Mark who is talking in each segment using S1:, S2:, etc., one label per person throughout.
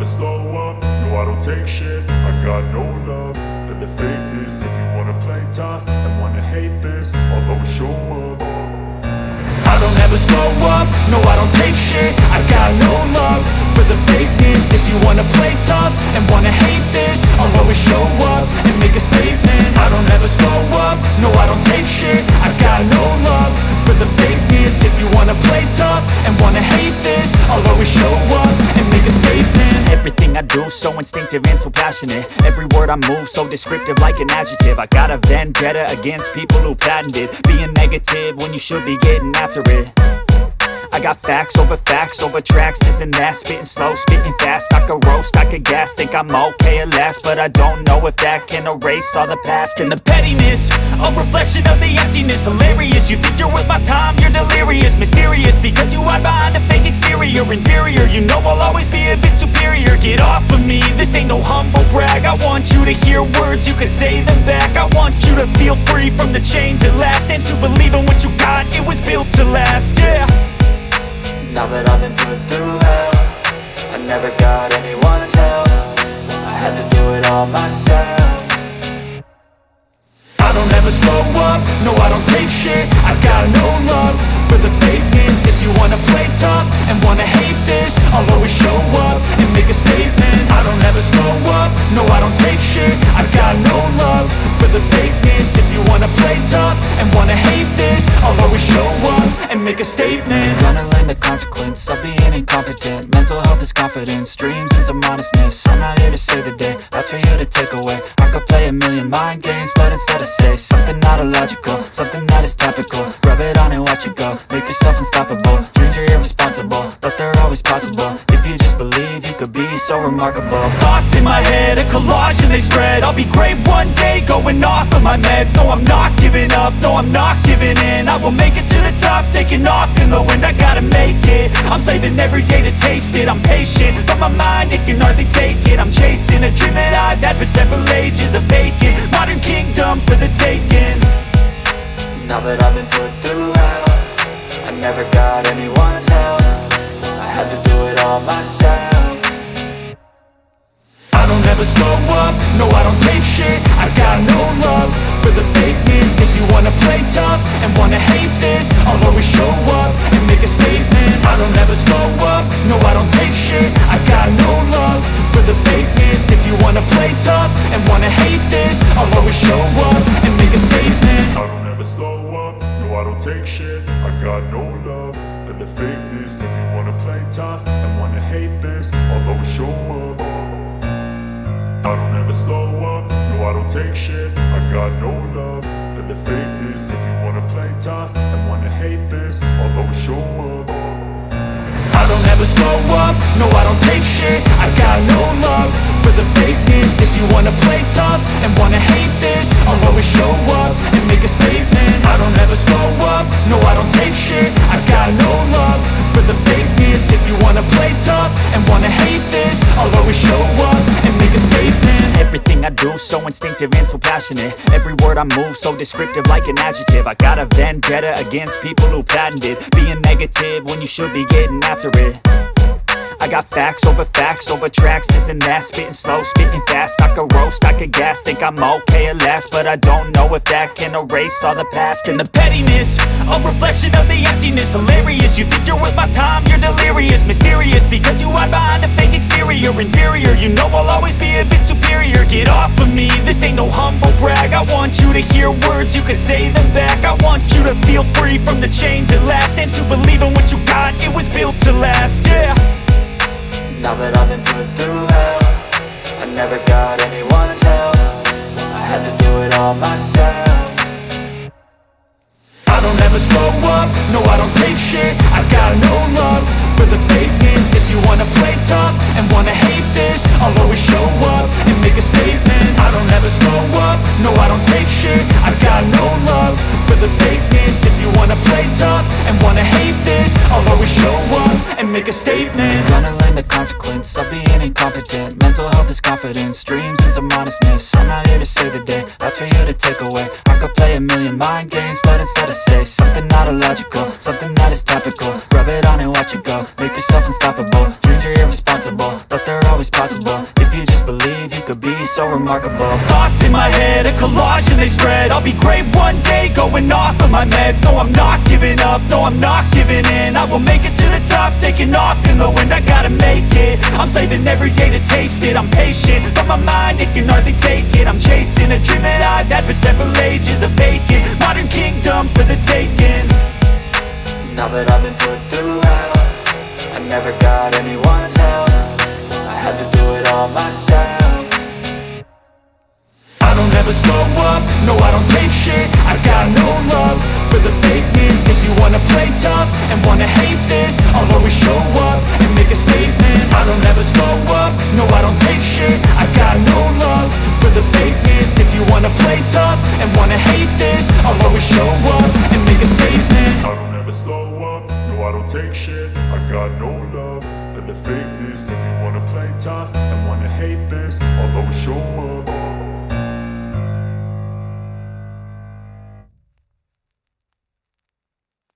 S1: slow up, no I don't take shit. I got no love for the fakeness. If you wanna play tough and wanna hate this, I'll always show up. I don't ever slow up, no I don't take shit. I got no love for the fakeness. If you wanna play tough and wanna hate this, I'll always show up and make a statement. I don't ever slow up, no I don't take shit. I got no love for the fakeness. If you wanna play tough and wanna hate this, I'll always show up and make a statement.
S2: Everything I do so instinctive and so passionate. Every word I move so descriptive like an adjective. I got a vendetta against people who patented being negative when you should be getting after it. I got facts over tracks, this and that. Spitting slow, spitting fast. I could roast, I could gas. Think I'm okay at last, but I don't know if that can erase all the past. And the pettiness, a reflection of the emptiness. Hilarious, you think you're worth my time, you're delirious. Mysterious, because you hide behind a fake exterior. Inferior, you know I'll always be a bit superior. Get off of me, this ain't no humble brag. I want you to hear words, you can say them back. I want you to feel free from the chains at last, and to believe in what you got, it was built to last, yeah.
S3: Now that I've been put through hell, I never got anyone's help. I had to do it all myself.
S1: I don't ever slow up, no I don't take shit. I got no love for the fakeness. If you wanna play tough and wanna hate this, I'll always show up and make a statement. I don't ever slow up, no I don't take shit. I got no love for the fakeness. If you wanna play tough and wanna hate this, I'll always show up and make a statement.
S3: Gonna learn the consequence of being incompetent. Mental health is confidence, dreams and some honestness. I'm not here to save the day, that's for you to take away. I could play a million mind games, but instead I say something not illogical, something that is topical. Rub it on and watch it go, make yourself unstoppable. Dreams are irresponsible, but they're always possible. If you just believe, you could be so remarkable.
S2: Thoughts in my head, a collage and they spread. I'll be great one day, going off of my meds. No, I'm not giving up, no, I'm not giving in. I will make it to the top, taking off in the wind. I gotta make it, I'm saving every day to taste it. I'm patient, but my mind, it can hardly take it. I'm chasing a dream that I've had for several ages. A vacant, modern kingdom for the taking.
S3: Now that I've been put through hell, I never got anyone's help. I had to do it all myself.
S1: I don't ever slow up, no I don't take shit. I got no love for the fakeness. If you wanna play tough and wanna hate this, I'll always show up and make a statement. I don't ever slow up, no I don't take shit. I got no love for the fakeness. If you wanna play tough and wanna hate this, I'll always show up and make a statement. I don't ever slow up, no I don't take shit. I got no love for the fakeness. If you wanna play tough and wanna hate this, I'll always show up. I don't ever slow up, no I don't take shit. I got no love for the fakeness. If you wanna play tough and wanna hate this, I'll always show up. I don't ever slow up, no I don't take shit. I got no love for the fakeness. If you wanna play tough and wanna hate this, I'll always show up and make a statement. I don't ever slow up, no I don't take shit. I got no love for the fakeness. If you wanna play tough and wanna hate this, I'll always show up and make a statement.
S2: Everything I do so instinctive and so passionate. Every word I move so descriptive like an adjective. I got a vendetta against people who patented being negative when you should be getting after it. I got facts over tracks, this and that. Spitting slow, spitting fast. I could roast, I could gas. Think I'm okay at last, but I don't know if that can erase all the past. And the pettiness, a reflection of the emptiness. Hilarious, you think you're worth my time, you're delirious. Mysterious, because you hide behind a fake exterior. Inferior, you know I'll always be a bit superior. Get off of me, this ain't no humble brag. I want you to hear words, you can say them back. I want you to feel free from the chains at last, and to believe in what you got, it was built to last, yeah.
S3: Now that I've been put through hell, I never got anyone's help. I had to do it all myself.
S1: I don't ever slow up, no I don't take shit. I got no love for the fakeness. If you wanna play tough and wanna hate this, I'll always show up and make a statement. I don't ever slow up, no I don't take shit. I got no love for the fakeness. If you wanna play tough and wanna hate this, I'll always show up and make a statement.
S3: Gonna learn the consequence of being incompetent. Mental health is confidence, dreams and some honestness. I'm not here to save the day, that's for you to take away. I could play a million mind games, but instead I say something not illogical, something that is topical. Rub it on and watch it go, make yourself unstoppable. Dreams are irresponsible, but they're always possible. If you just believe, you could be so remarkable.
S1: Thoughts in my head, a collage and they spread. I'll be great one day, going off of my meds. No, I'm not giving up, no, I'm not giving in. I will make it to the top, taking off in the wind. I gotta make it, I'm saving every day to taste it. I'm patient, but my mind, it can hardly take it. I'm chasing a dream that I've had for several ages. A vacant, modern kingdom for the taking.
S3: Now that I've been put through hell, I never got anyone's help. I had to do it all myself.
S1: I don't ever slow up, no I don't take shit. I got no love for the fakeness. If you wanna play tough and wanna hate this, I'll always show up and make a statement. I don't ever slow up, no I don't take shit. I got no love for the fakeness. If you wanna play tough and wanna hate this, I'll always show up and make a statement.
S4: I don't ever slow up, no I don't take shit. I got no love for the fakeness. If you wanna play tough and wanna hate this, I'll always show up.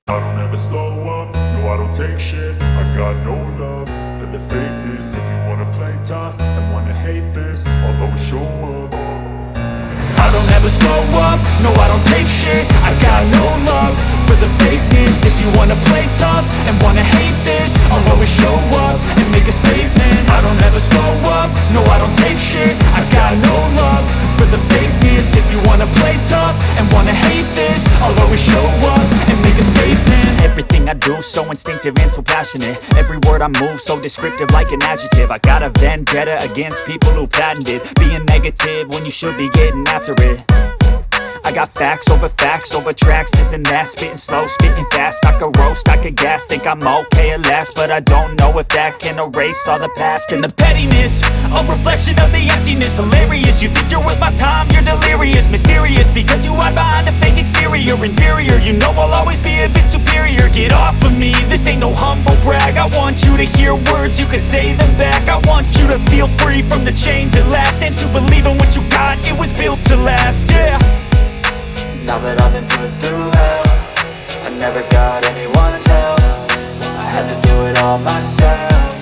S4: I don't ever slow up, no I don't take shit. I got no love for the fakeness. If you wanna play tough and wanna hate this, I'll always show up.
S1: I don't ever slow up, no I don't take shit. I got no love for the fakeness. If you wanna play tough and wanna hate this, I'll always show up and make a statement. I don't ever slow up, no I don't take shit. I got no love for the fakeness. If you wanna play tough and wanna hate this, I'll always show up and make a statement.
S2: Everything I do so instinctive and so passionate. Every word I move so descriptive like an adjective. I got a vendetta against people who patented being negative when you should be getting after it. I got facts over tracks, this and that. Spitting slow, spitting fast, I could roast, I could gas. Think I'm okay at last, but I don't know if that can erase all the past.
S1: And the pettiness, a reflection of the emptiness. Hilarious, you think you're worth my time, you're delirious. Mysterious, because you hide behind a fake exterior. Inferior, you know I'll always be a bit superior. Get off of me, this ain't no humble brag. I want you to hear words, you can say them back. I want you to feel free from the chains at last, and to believe in what you got, it was built to last, yeah.
S3: Now that I've been put through hell, I never got anyone's help. I had to do it all myself.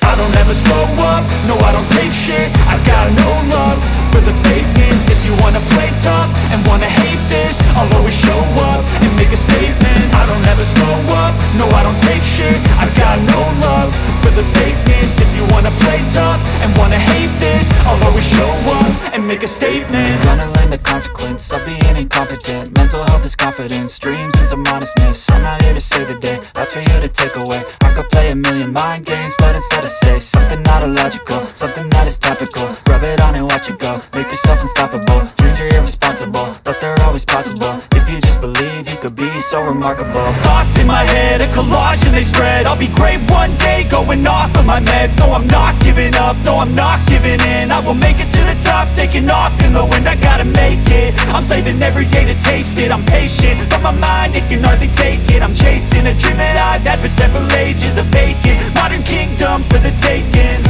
S1: I don't ever slow up, no I don't take shit. I got no love for the fakeness. If you wanna play tough and wanna hate this, I'll always show up and make a statement. I don't ever slow up, no I don't take shit. I got no love for the fakeness. If you wanna play tough and wanna hate this, I'll always show up and make a statement.
S3: Gonna learn the consequence of being incompetent. Mental health is confidence, dreams and some honestness. I'm not here to save the day, that's for you to take away. I could play a million mind games, but instead I say something not illogical, something that is topical. Rub it on and watch it go, make yourself unstoppable. Dreams are irresponsible, but they're always possible. If you just believe, you could be so remarkable.
S1: Thoughts in my head, a collage and they spread. I'll be great one day, going off of my meds. No, I'm not giving up, no, I'm not giving in. I will make it to the top, taking off in the wind. I gotta make it, I'm saving every day to taste it. I'm patient, but my mind, it can hardly take it. I'm chasing a dream that I've had for several ages. A vacant, modern kingdom for the taking.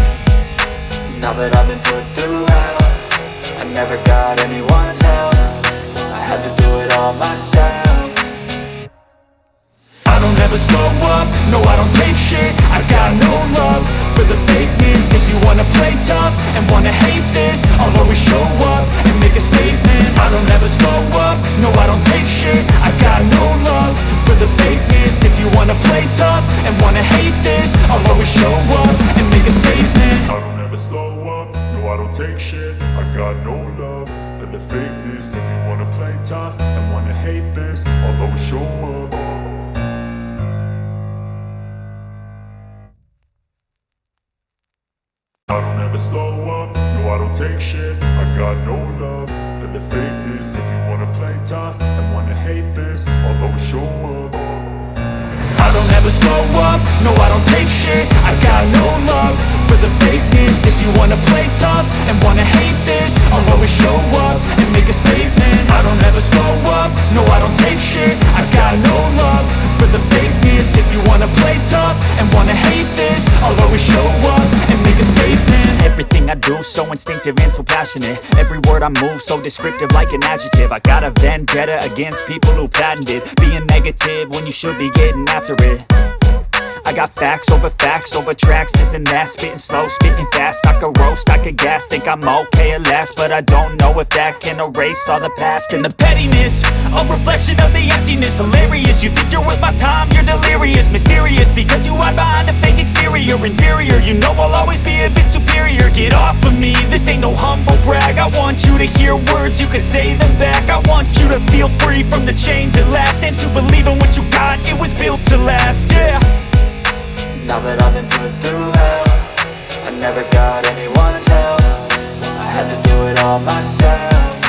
S3: Now that I've been put through hell, I never got anyone's help. I had to do it all myself.
S1: I don't ever slow up, no I don't take shit. I got no love for the fakeness. If you wanna play tough and wanna hate this, I'll always show up and make a statement. I don't ever slow up, no I don't take shit. I got no love for the fakeness. If you wanna play tough and wanna hate this, I'll always show up and make a statement.
S4: I don't ever slow up, no I don't take shit. I got no love for the fakeness. If you wanna play tough and wanna hate this, I'll always show up. I don't ever slow up, no I don't take shit. I got no love for the fakeness. If you wanna play tough and wanna hate this, I'll always show up.
S1: I don't ever slow up, no I don't take shit. I got no love for the fakeness. If you wanna play tough and wanna hate this, I'll always show up and make a statement. I don't ever slow up, no I don't take shit. I got no love for the fakeness. If you wanna play tough and wanna hate this, I'll always show up and make a statement.
S2: Everything I do so instinctive and so passionate. Every word I move so descriptive like an adjective. I got a vendetta against people who patented being negative when you should be getting after it. I got facts over tracks, this and that. Spitting slow, spitting fast, I could roast, I could gas. Think I'm okay at last, but I don't know if that can erase all the past. And the pettiness, a reflection of the emptiness. Hilarious, you think you're worth my time, you're delirious. Mysterious, because you hide behind a fake exterior. Inferior, you know I'll always be a bit superior. Get off of me, this ain't no humble brag. I want you to hear words, you can say them back. I want you to feel free from the chains at last, and to believe in what you got, it was built to last, yeah.
S3: Now that I've been put through hell, I never got anyone's help. I had to do it all myself.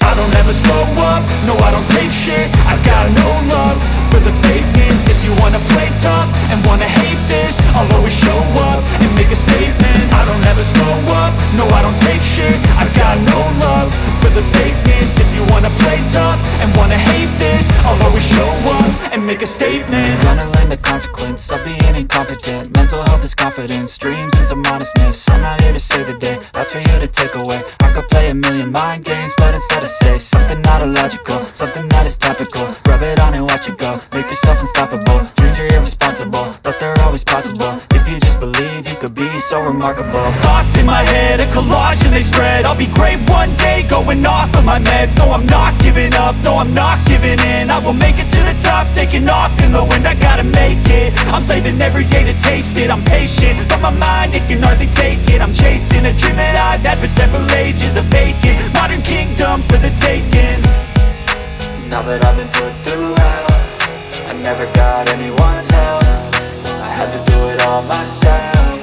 S1: I don't ever slow up, no I don't take shit. I got no love for the fakeness. If you wanna play tough and wanna hate this, I'll always show up and make a statement. I don't ever slow up, no I don't take shit. I got no love for the fakeness. If you wanna play tough and wanna hate this, I'll always show up and make a statement.
S3: Gonna learn the consequence of being incompetent. Mental health is confidence, dreams into modestness. I'm not here to save the day, that's for you to take away. I could play a million mind games, but instead I say something not illogical, something that is topical. Rub it on and watch it go, make yourself unstoppable. Dreams are irresponsible, but they're always possible. If you just believe, you could be so remarkable.
S1: Thoughts in my head, a collage and they spread. I'll be great one day, going off of my meds. No, I'm not giving up, no, I'm not giving in. I will make it to the top, taking off in the wind. I gotta make it, I'm saving every day to taste it. I'm patient, but my mind, it can hardly take it. I'm chasing a dream that I've had for several ages. A vacant, modern kingdom for the taking.
S3: Now that I've been put through hell, I never got anyone's help. I had to do it all myself.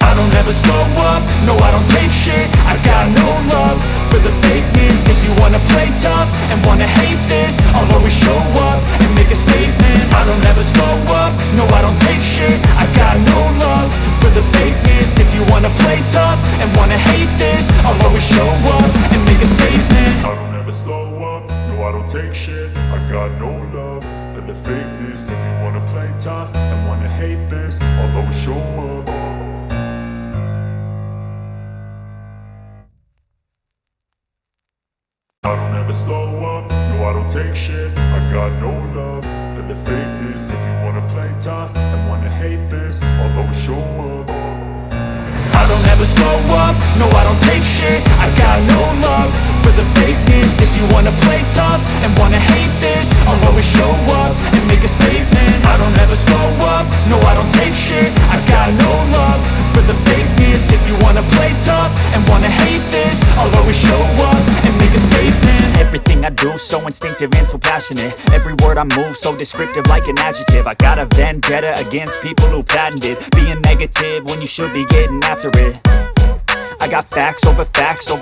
S1: I don't ever slow up, no I don't take shit. I got no love for the fakeness. If you wanna play tough and wanna hate this, I'll always show up and make a statement. I don't ever slow up, no I don't take shit. I got no love for the fakeness. If you wanna play tough and wanna hate this, I'll always show up and make a statement.
S4: I don't ever slow up, no I don't take shit. I got no love for the fakeness. If you wanna play tough and wanna hate this, I'll always show up. I don't ever slow up, no I don't take shit. I got no love for the fakeness. If you wanna play tough and wanna hate this, I'll always show up.
S1: I don't ever slow up, no I don't take shit. I got no love for the fakeness. If you wanna play tough and wanna hate this, I'll always show up and make a statement. I don't ever slow up, no I don't take shit. I got no love for the fakeness. If you wanna play tough and wanna hate this, I'll always show up and make a statement.
S2: Everything I do so instinctive and so passionate. Every word I move so descriptive like an adjective. I got a vendetta against people who patented being negative when you should be getting after it. I got facts over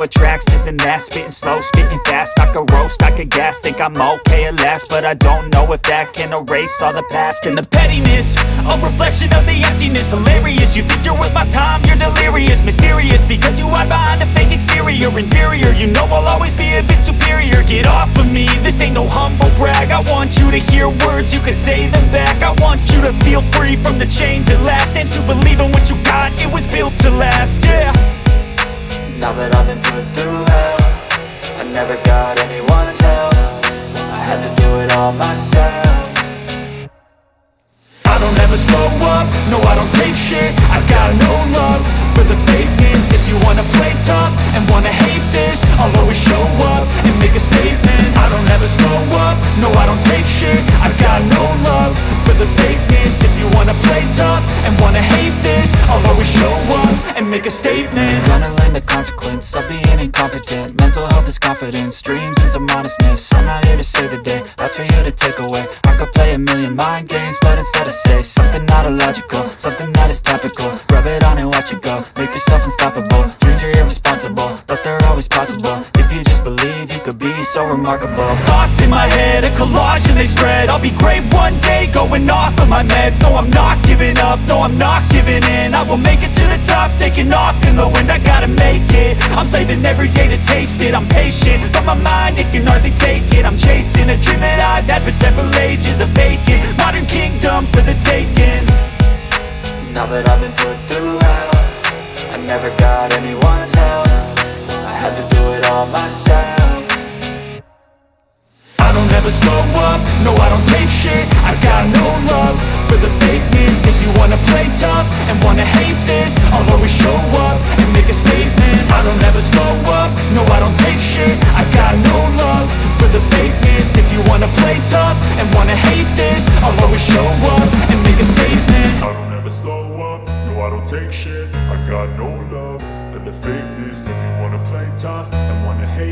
S2: tracks, this and that. Spitting slow, spitting fast, I could roast, I could gas. Think I'm okay at last, but I don't know if that can erase all the past.
S1: And the pettiness, a reflection of the emptiness. Hilarious, you think you're worth my time, you're delirious. Mysterious, because you hide behind a fake exterior. Inferior, you know I'll always be a bit superior. Get off of me, this ain't no humble brag. I want you to hear words, you can say them back. I want you to feel free from the chains at last, and to believe in what you got, it was built to last, yeah.
S3: Now that I've been put through hell, I never got anyone's help. I had to do it all myself.
S1: I don't ever slow up, no I don't take shit. I got no love for the fakeness. If you wanna play tough and wanna hate this, I'll always show up and make a statement. I don't ever slow up, no I don't take shit. I got no love for the fakeness. If you wanna play tough and wanna hate this, I'll always show up and make a statement.
S3: Gonna learn the consequence of being incompetent. Mental health is confidence, dreams into modestness. I'm not here to save the day, that's for you to take away. I could play a million mind games, but instead I say something not illogical, something that is topical. Rub it on and watch it go, make yourself unstoppable. Dreams are irresponsible, but they're always possible. If you just believe, you could be so remarkable.
S1: Thoughts in my head, a collage and they spread. I'll be great one day, going off of my meds. No, I'm not giving up, no, I'm not giving in. I will make it to the top, taking off in the wind. I gotta make it, I'm saving every day to taste it. I'm patient, but my mind, it can hardly take it. I'm chasing a dream that I've had for several ages. A vacant, modern kingdom for the taking.
S3: Now that I've been put through hell, I never got anyone's help. I had to do it all myself.
S1: I don't ever slow up, no I don't take shit. I got no love for the fakeness. If you wanna play tough and wanna hate this, I'll always show up and make a statement. I don't ever slow up, no I don't take shit. I got no love for the fakeness. If you wanna play tough and wanna hate this, I'll always show up and make a statement.
S4: I don't ever slow up, no I don't take shit. I got no love for the fakeness. If you wanna play tough and wanna hate